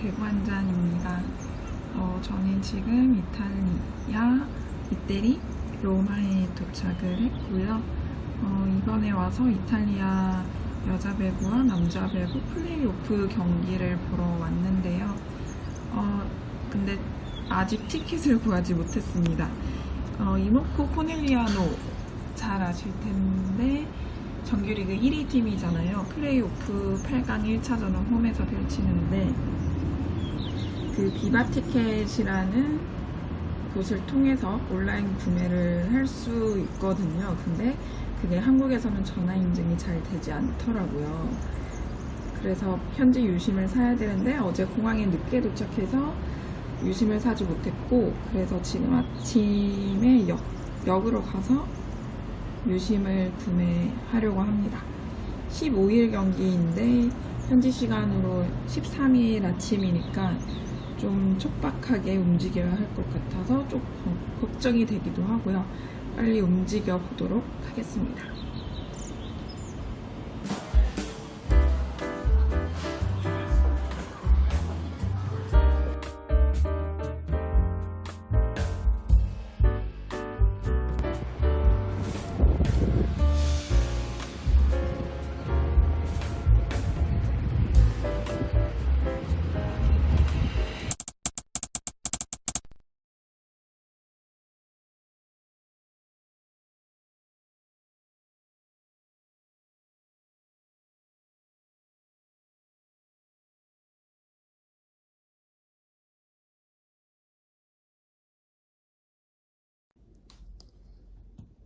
대관장입니다. 저는 지금 이탈리아 이태리 로마에 도착을 했고요. 이번에 와서 이탈리아 여자 배구와 남자 배구 플레이오프 경기를 보러 왔는데요. 근데 아직 티켓을 구하지 못했습니다. 이모코 코넬리아노 잘 아실 텐데 정규리그 1위 팀이잖아요. 플레이오프 8강 1차전은 홈에서 펼치는데 그 비바티켓이라는 곳을 통해서 온라인 구매를 할 수 있거든요. 근데 그게 한국에서는 전화 인증이 잘 되지 않더라고요. 그래서 현지 유심을 사야 되는데 어제 공항에 늦게 도착해서 유심을 사지 못했고, 그래서 지금 아침에 역으로 가서 유심을 구매하려고 합니다. 15일 경기인데 현지 시간으로 13일 아침이니까 좀 촉박하게 움직여야 할 것 같아서 좀 걱정이 되기도 하고요. 빨리 움직여 보도록 하겠습니다.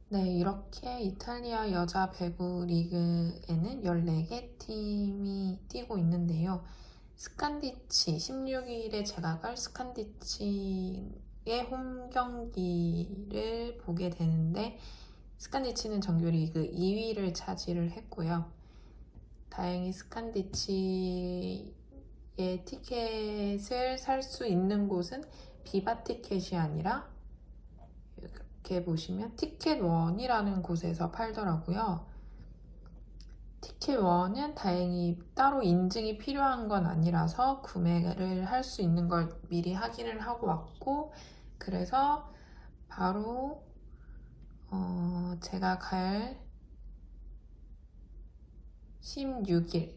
네, 이렇게 이탈리아 여자 배구 리그에는 14개 팀이 뛰고 있는데요. 스칸디치, 16일에 제가 갈 스칸디치의 홈 경기를 보게 되는데, 스칸디치는 정규리그 2위를 차지를 했고요. 다행히 스칸디치의 티켓을 살 수 있는 곳은 비바 티켓이 아니라 이렇게 보시면 티켓원이라는 곳에서 팔더라고요. 티켓원은 다행히 따로 인증이 필요한 건 아니라서 구매를 할 수 있는 걸 미리 확인을 하고 왔고, 그래서 바로 제가 갈 16일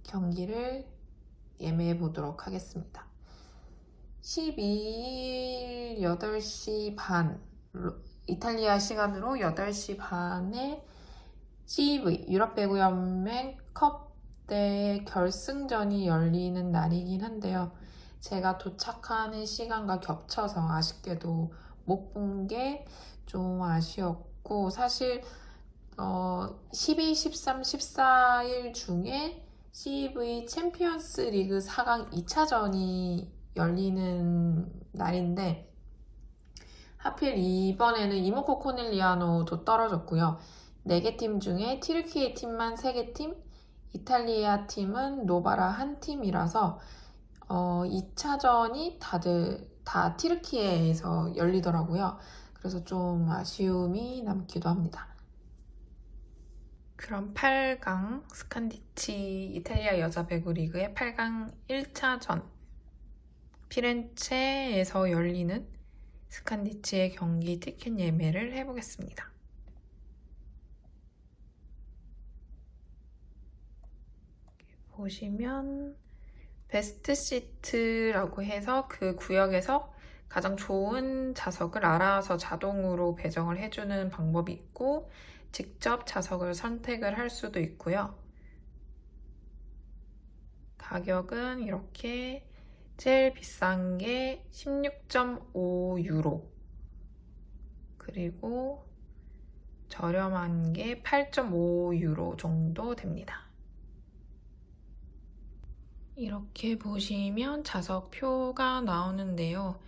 경기를 예매해 보도록 하겠습니다. 12일 8시 반, 이탈리아 시간으로 8시 반에 CEV, 유럽배구연맹 컵대 결승전이 열리는 날이긴 한데요. 제가 도착하는 시간과 겹쳐서 아쉽게도 못 본 게 좀 아쉬웠고, 사실 12, 13, 14일 중에 CEV 챔피언스 리그 4강 2차전이 열리는 날인데, 하필 이번에는 이모코 코넬리아노도 떨어졌고요. 4개 팀 중에 튀르키예 팀만 3개 팀, 이탈리아 팀은 노바라 한 팀이라서 2차전이 다들 다 튀르키예에서 열리더라고요. 그래서 좀 아쉬움이 남기도 합니다. 그럼 8강 스칸디치 이탈리아 여자 배구 리그의 8강 1차전 피렌체에서 열리는 스칸디치의 경기 티켓 예매를 해보겠습니다. 보시면 베스트 시트라고 해서 그 구역에서 가장 좋은 좌석을 알아서 자동으로 배정을 해주는 방법이 있고, 직접 좌석을 선택을 할 수도 있고요. 가격은 이렇게 제일 비싼 게 16.5유로, 그리고 저렴한 게 8.5유로 정도 됩니다. 이렇게 보시면 좌석표가 나오는데요.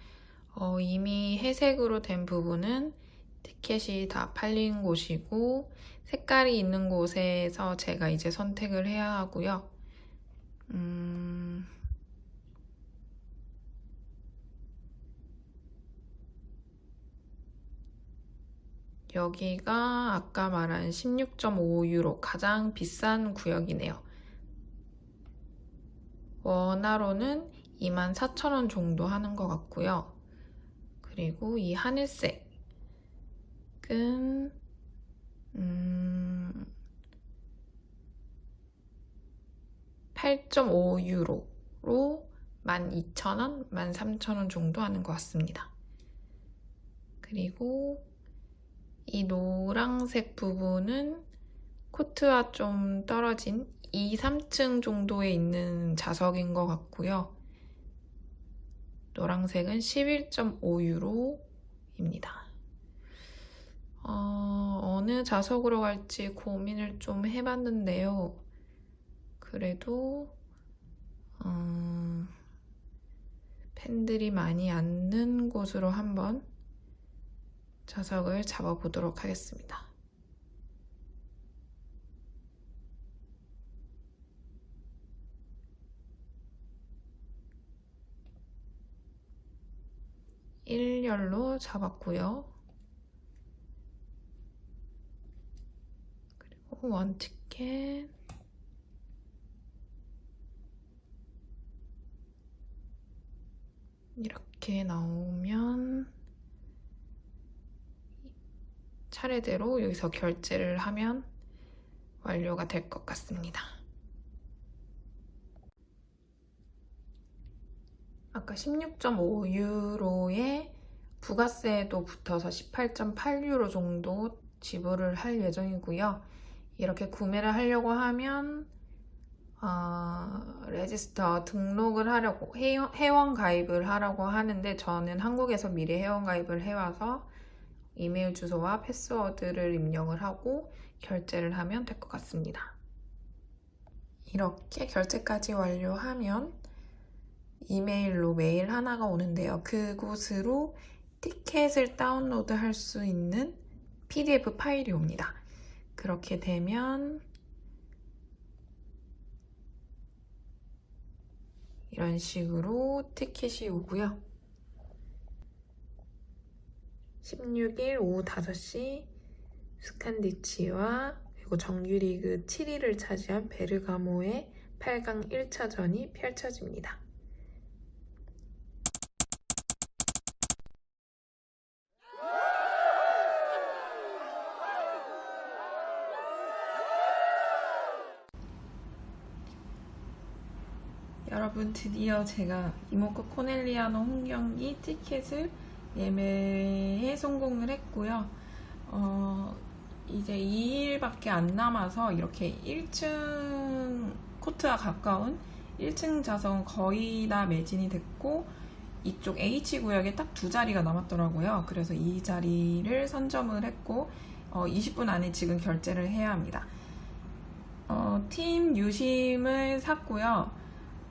이미 회색으로 된 부분은 티켓이 다 팔린 곳이고, 색깔이 있는 곳에서 제가 이제 선택을 해야 하고요. 여기가 아까 말한 16.5유로 가장 비싼 구역이네요. 원화로는 24,000원 정도 하는 것 같고요. 그리고 이 하늘색은 8.5유로로 12,000원, 13,000원 정도 하는 것 같습니다. 그리고 이 노란색 부분은 코트와 좀 떨어진 2, 3층 정도에 있는 좌석인 것 같고요. 노란색은 11.5유로입니다. 어느 좌석으로 갈지 고민을 좀 해봤는데요. 그래도 팬들이 많이 앉는 곳으로 한번 좌석을 잡아보도록 하겠습니다. 일렬로 잡았고요. 그리고 원 티켓, 이렇게 나오면 차례대로 여기서 결제를 하면 완료가 될 것 같습니다. 아까 16.5유로에 부가세도 붙어서 18.8유로 정도 지불을 할 예정이고요. 이렇게 구매를 하려고 하면 레지스터 등록을 하려고 회원 가입을 하라고 하는데 저는 한국에서 미리 회원 가입을 해와서 이메일 주소와 패스워드를 입력을 하고 결제를 하면 될 것 같습니다. 이렇게 결제까지 완료하면 이메일로 메일 하나가 오는데요. 그곳으로 티켓을 다운로드 할 수 있는 PDF 파일이 옵니다. 그렇게 되면 이런 식으로 티켓이 오고요. 16일 오후 5시 스칸디치와 그리고 정규리그 7위를 차지한 베르가모의 8강 1차전이 펼쳐집니다. 여러분, 드디어 제가 이모코 코넬리아노 홈경기 티켓을 예매에 성공을 했고요. 이제 2일밖에 안 남아서 이렇게 1층 코트와 가까운 1층 좌석은 거의 다 매진이 됐고 이쪽 H구역에 딱 2자리가 남았더라고요. 그래서 이 자리를 선점을 했고 20분 안에 지금 결제를 해야 합니다. 팀 유심을 샀고요.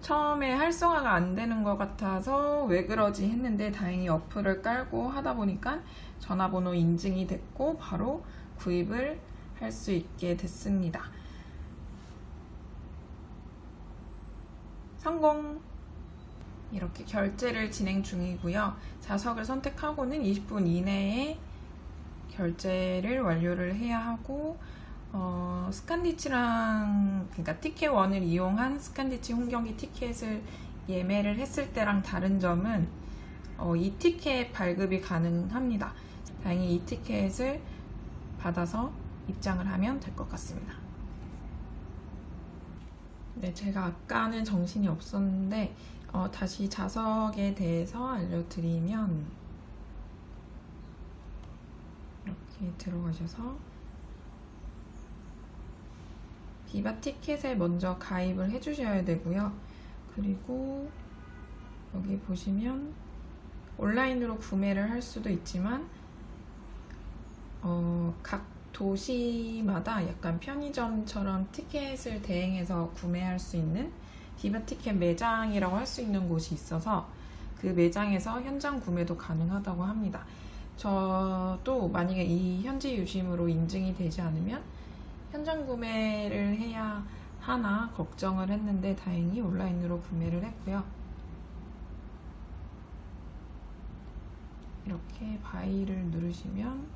처음에 활성화가 안 되는 것 같아서 왜 그러지 했는데 다행히 어플을 깔고 하다 보니까 전화번호 인증이 됐고 바로 구입을 할 수 있게 됐습니다. 성공! 이렇게 결제를 진행 중이고요. 좌석을 선택하고는 20분 이내에 결제를 완료를 해야 하고 스칸디치랑 그러니까 티켓원을 이용한 스칸디치 홈경기 티켓을 예매를 했을 때랑 다른 점은 이 티켓 발급이 가능합니다. 다행히 이 티켓을 받아서 입장을 하면 될 것 같습니다. 네, 제가 아까는 정신이 없었는데 다시 좌석에 대해서 알려드리면 이렇게 들어가셔서 비바 티켓에 먼저 가입을 해주셔야 되고요. 그리고 여기 보시면 온라인으로 구매를 할 수도 있지만 각 도시마다 약간 편의점처럼 티켓을 대행해서 구매할 수 있는 비바 티켓 매장이라고 할 수 있는 곳이 있어서 그 매장에서 현장 구매도 가능하다고 합니다. 저도 만약에 이 현지 유심으로 인증이 되지 않으면 현장 구매를 해야 하나 걱정을 했는데 다행히 온라인으로 구매를 했고요. 이렇게 바이를 누르시면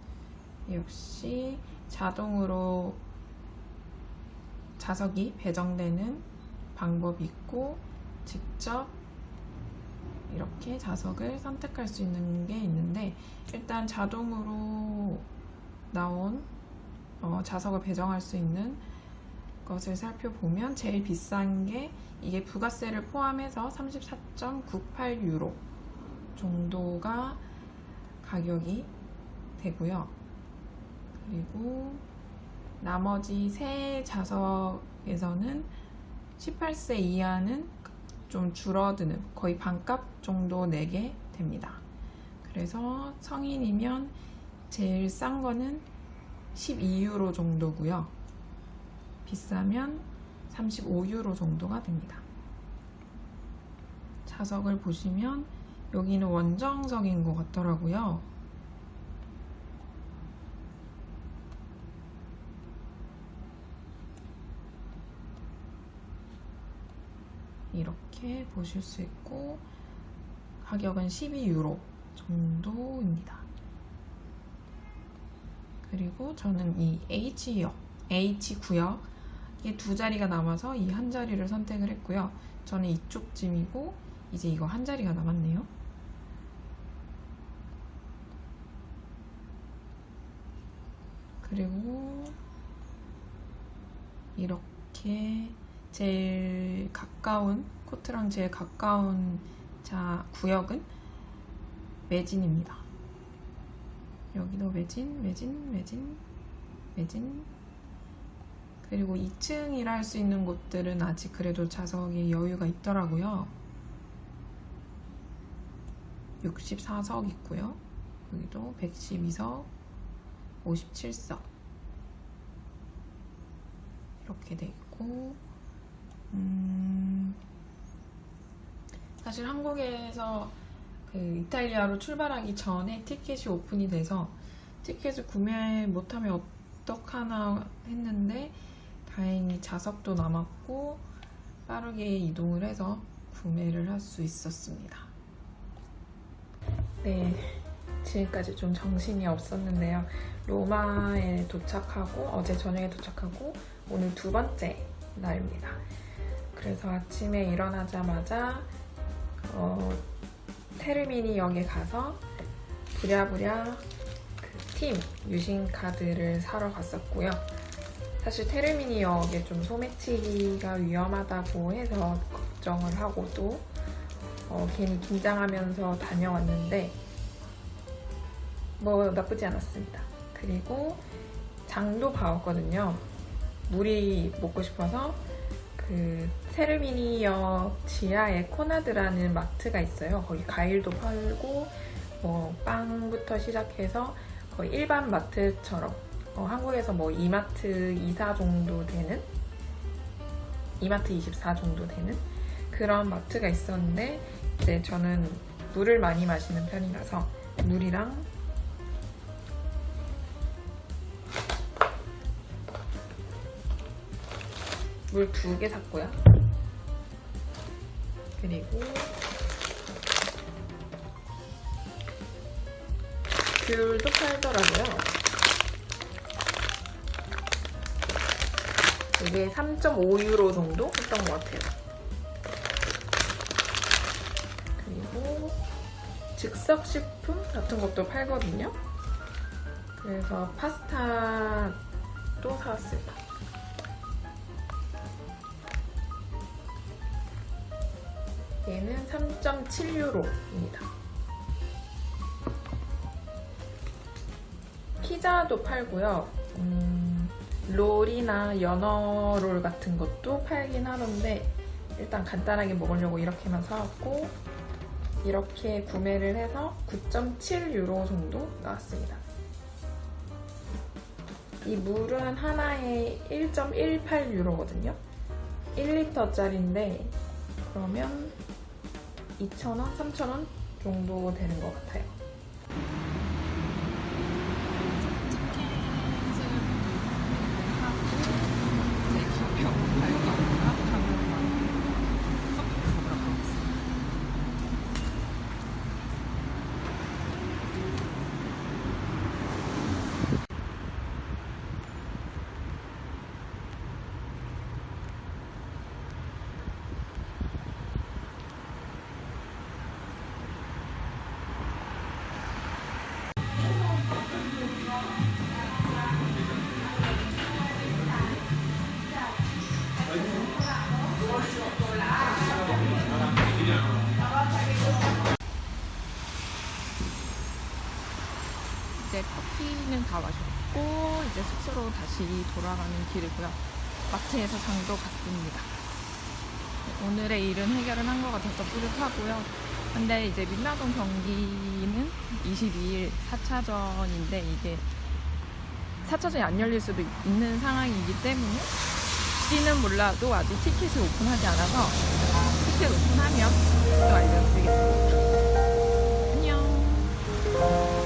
역시 자동으로 좌석이 배정되는 방법이 있고 직접 이렇게 자석을 선택할 수 있는 게 있는데, 일단 자동으로 나온 자석을 배정할 수 있는 것을 살펴보면 제일 비싼 게 이게 부가세를 포함해서 34.98유로 정도가 가격이 되고요. 그리고 나머지 세 자석에서는 18세 이하는 좀 줄어드는, 거의 반값 정도 내게 됩니다. 그래서 성인이면 제일 싼 거는 12유로 정도고요. 비싸면 35유로 정도가 됩니다. 자석을 보시면 여기는 원정석인 것 같더라고요. 이렇게 보실 수 있고, 가격은 12유로 정도입니다. 그리고 저는 이 H구역에 두 자리가 남아서 이 한 자리를 선택을 했고요. 저는 이쪽 짐이고 이제 이거 한 자리가 남았네요. 그리고 이렇게 제일 가까운, 코트랑 제일 가까운 구역은 매진입니다. 여기도 매진. 그리고 2층이라 할 수 있는 곳들은 아직 그래도 좌석에 여유가 있더라고요. 64석 있고요. 여기도 112석, 57석 이렇게 돼 있고, 사실 한국에서 그 이탈리아로 출발하기 전에 티켓이 오픈이 돼서 티켓을 구매 못하면 어떡하나 했는데, 다행히 자석도 남았고 빠르게 이동을 해서 구매를 할 수 있었습니다. 네, 지금까지 좀 정신이 없었는데요. 로마에 도착하고, 어제 저녁에 도착하고 오늘 두 번째 날입니다. 그래서 아침에 일어나자마자 테르미니역에 가서 부랴부랴 그 팀 유심카드를 사러 갔었고요. 사실 테르미니역에 좀 소매치기가 위험하다고 해서 걱정을 하고 또 괜히 긴장하면서 다녀왔는데 뭐 나쁘지 않았습니다. 그리고 장도 봐왔거든요. 물이 먹고 싶어서 그 테르미니역 지하에 코나드라는 마트가 있어요. 거기 과일도 팔고 뭐 빵부터 시작해서 거의 일반 마트처럼 한국에서 뭐 이마트 24 정도 되는, 이마트 24 정도 되는 그런 마트가 있었는데, 이제 저는 물을 많이 마시는 편이라서 물이랑 물 2개 샀고요. 그리고 귤도 팔더라고요. 이게 3.5유로 정도 했던 것 같아요. 그리고 즉석식품 같은 것도 팔거든요. 그래서 파스타도 사왔습니다. 얘는 3.7유로입니다. 피자도 팔고요. 롤이나 연어롤 같은 것도 팔긴 하던데 일단 간단하게 먹으려고 이렇게만 사왔고, 이렇게 구매를 해서 9.7유로 정도 나왔습니다. 이 물은 하나에 1.18유로거든요. 1리터짜리인데 그러면 2,000원, 3,000원 정도 되는 것 같아요. 커피는 다 마셨고 이제 숙소로 다시 돌아가는 길이고요. 마트에서 장도 봤습니다. 오늘의 일은 해결을 한 것 같아서 뿌듯하고요. 근데 이제 민나동 경기는 22일 4차전인데 이게 4차전이 안 열릴 수도 있는 상황이기 때문에 지는 몰라도 아직 티켓이 오픈하지 않아서 티켓 오픈하면 또 알려드리겠습니다. 안녕.